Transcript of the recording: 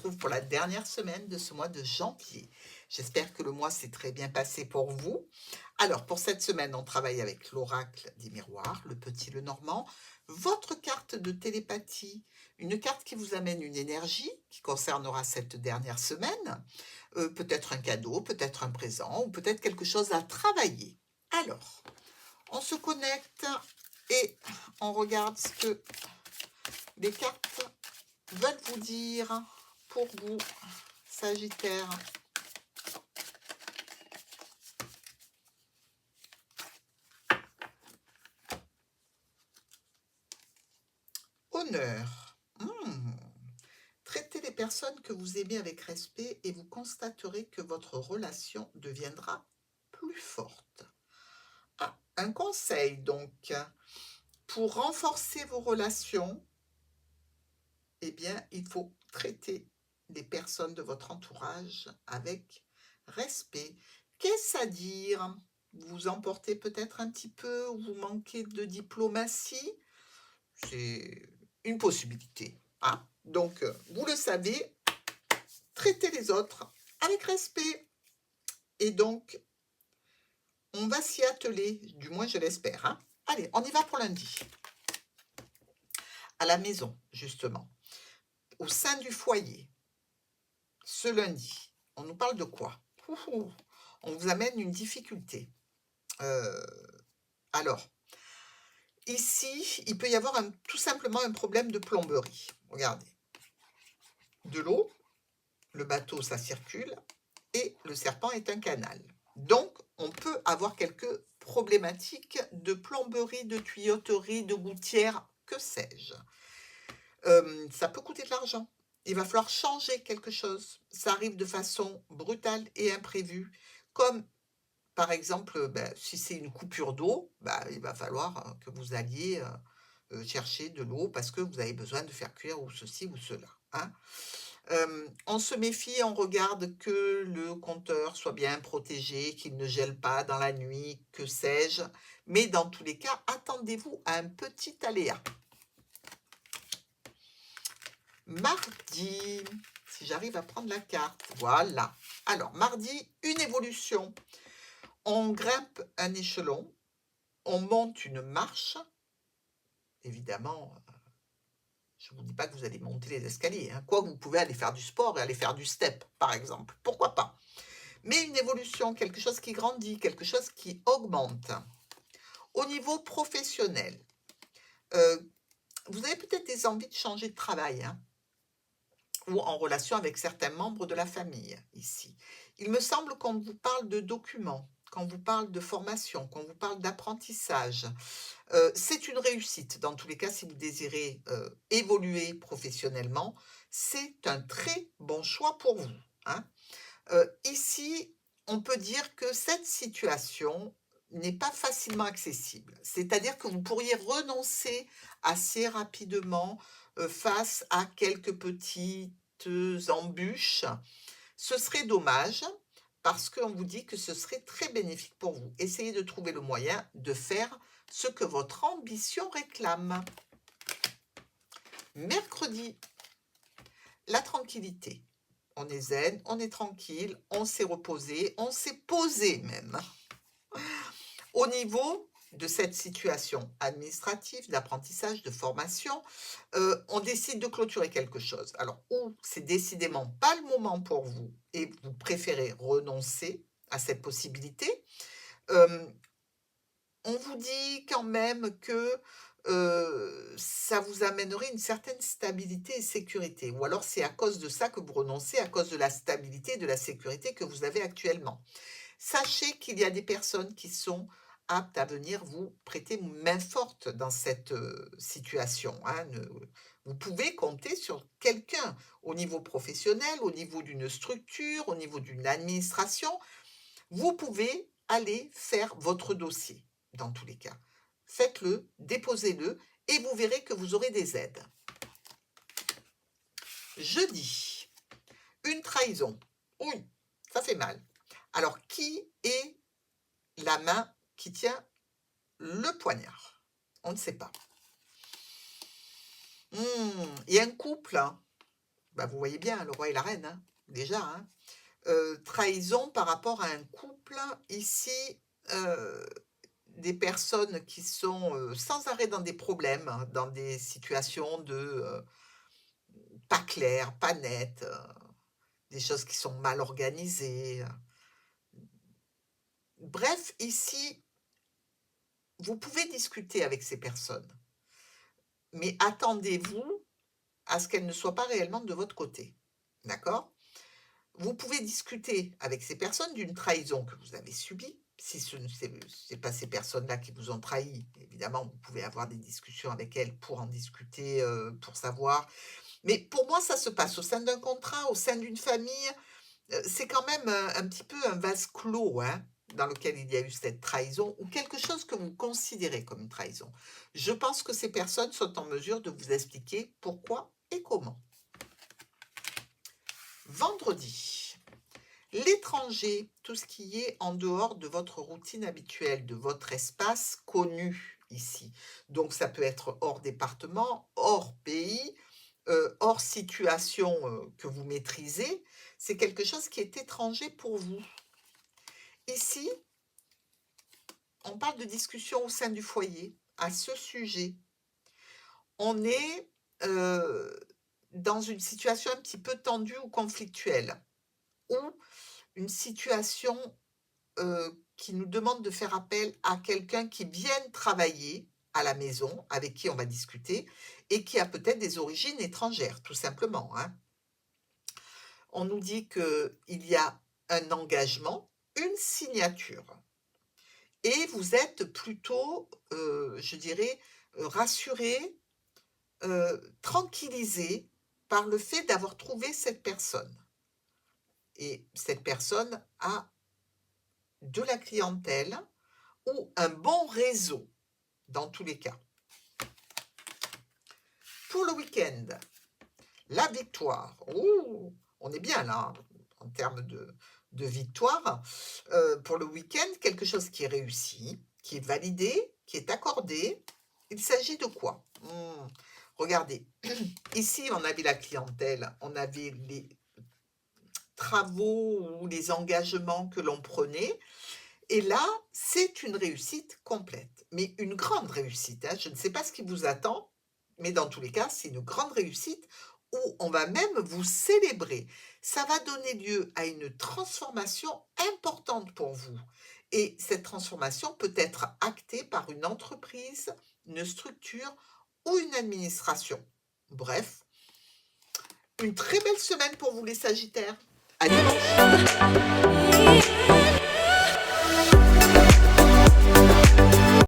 retrouve pour la dernière semaine de ce mois de janvier. J'espère que le mois s'est très bien passé pour vous. Alors, pour cette semaine, on travaille avec l'oracle des miroirs, le petit le normand, votre carte de télépathie, une carte qui vous amène une énergie qui concernera cette dernière semaine, peut-être un cadeau, peut-être un présent ou peut-être quelque chose à travailler. Alors, on se connecte et on regarde ce que les cartes veulent vous dire pour vous, Sagittaire. Honneur. Traitez les personnes que vous aimez avec respect et vous constaterez que votre relation deviendra plus forte. Ah, un conseil donc, pour renforcer vos relations, eh bien, il faut traiter les personnes de votre entourage avec respect. Qu'est-ce à dire? Vous vous emportez peut-être un petit peu, ou vous manquez de diplomatie? C'est une possibilité, hein? Donc, vous le savez, traitez les autres avec respect. Et donc, on va s'y atteler, du moins je l'espère, hein? Allez, on y va pour lundi. À la maison, justement, au sein du foyer, ce lundi, on nous parle de quoi? On vous amène une difficulté. Euh, alors, ici, il peut y avoir tout simplement un problème de plomberie. Regardez, de l'eau, le bateau, ça circule, et le serpent est un canal. Donc, on peut avoir quelques problématiques de plomberie, de tuyauterie, de gouttière, que sais-je. Ça peut coûter de l'argent. Il va falloir changer quelque chose. Ça arrive de façon brutale et imprévue, comme par exemple, si c'est une coupure d'eau, il va falloir que vous alliez chercher de l'eau parce que vous avez besoin de faire cuire ou ceci ou cela, hein. On se méfie, on regarde que le compteur soit bien protégé, qu'il ne gèle pas dans la nuit, que sais-je. Mais dans tous les cas, attendez-vous à un petit aléa. Mardi, si j'arrive à prendre la carte, voilà. Alors, mardi, une évolution. On grimpe un échelon, on monte une marche. Évidemment, je ne vous dis pas que vous allez monter les escaliers, hein. Quoi, vous pouvez aller faire du sport et aller faire du step, par exemple. Pourquoi pas? Mais une évolution, quelque chose qui grandit, quelque chose qui augmente. Au niveau professionnel, vous avez peut-être des envies de changer de travail, hein, ou en relation avec certains membres de la famille, ici. Il me semble qu'on vous parle de documents, qu'on vous parle de formation, qu'on vous parle d'apprentissage. C'est une réussite, dans tous les cas, si vous désirez évoluer professionnellement, c'est un très bon choix pour vous, hein. Ici, on peut dire que cette situation n'est pas facilement accessible. C'est-à-dire que vous pourriez renoncer assez rapidement face à quelques petites embûches. Ce serait dommage parce qu'on vous dit que ce serait très bénéfique pour vous. Essayez de trouver le moyen de faire ce que votre ambition réclame. Mercredi, la tranquillité. On est zen, on est tranquille, on s'est reposé, on s'est posé même. Au niveau de cette situation administrative, d'apprentissage, de formation, on décide de clôturer quelque chose. Alors, ou c'est décidément pas le moment pour vous et vous préférez renoncer à cette possibilité, on vous dit quand même que ça vous amènerait une certaine stabilité et sécurité. Ou alors c'est à cause de ça que vous renoncez, à cause de la stabilité et de la sécurité que vous avez actuellement. Sachez qu'il y a des personnes qui sont aptes à venir vous prêter main forte dans cette situation, hein. Vous pouvez compter sur quelqu'un au niveau professionnel, au niveau d'une structure, au niveau d'une administration. Vous pouvez aller faire votre dossier, dans tous les cas. Faites-le, déposez-le et vous verrez que vous aurez des aides. Jeudi, une trahison. Oui, ça fait mal. Alors, qui est la main qui tient le poignard? On ne sait pas. Il y a un couple, hein, Bah, vous voyez bien, le roi et la reine, hein, déjà, hein. Trahison par rapport à un couple, ici, heu, des personnes qui sont, sans arrêt dans des problèmes, hein, dans des situations de, pas claires, pas nettes, des choses qui sont mal organisées, Bref, ici, vous pouvez discuter avec ces personnes, mais attendez-vous à ce qu'elles ne soient pas réellement de votre côté. D'accord? Vous pouvez discuter avec ces personnes d'une trahison que vous avez subie. Si ce ne c'est pas ces personnes-là qui vous ont trahi, évidemment, vous pouvez avoir des discussions avec elles pour en discuter, pour savoir. Mais pour moi, ça se passe au sein d'un contrat, au sein d'une famille. C'est quand même, un petit peu un vase clos, hein, dans lequel il y a eu cette trahison ou quelque chose que vous considérez comme une trahison. Je pense que ces personnes sont en mesure de vous expliquer pourquoi et comment. Vendredi. L'étranger, tout ce qui est en dehors de votre routine habituelle, de votre espace connu ici. Donc ça peut être hors département, hors pays, hors situation, que vous maîtrisez. C'est quelque chose qui est étranger pour vous. Ici, on parle de discussion au sein du foyer à ce sujet. On est, heu, dans une situation un petit peu tendue ou conflictuelle ou une situation qui nous demande de faire appel à quelqu'un qui vienne travailler à la maison, avec qui on va discuter et qui a peut-être des origines étrangères, tout simplement, hein. On nous dit qu'il y a un engagement, une signature et vous êtes plutôt, je dirais, rassuré, tranquillisé par le fait d'avoir trouvé cette personne et cette personne a de la clientèle ou un bon réseau. Dans tous les cas. Pour le week-end, la victoire. Ouh! On est bien là, en termes de victoire. Pour le week-end, quelque chose qui est réussi, qui est validé, qui est accordé. Il s'agit de quoi? Regardez, ici, on avait la clientèle, on avait les travaux ou les engagements que l'on prenait. Et là, c'est une réussite complète, mais une grande réussite, hein. Je ne sais pas ce qui vous attend, mais dans tous les cas, c'est une grande réussite où on va même vous célébrer. Ça va donner lieu à une transformation importante pour vous et cette transformation peut être actée par une entreprise, une structure ou une administration. Bref, une très belle semaine pour vous les Sagittaires. À dimanche!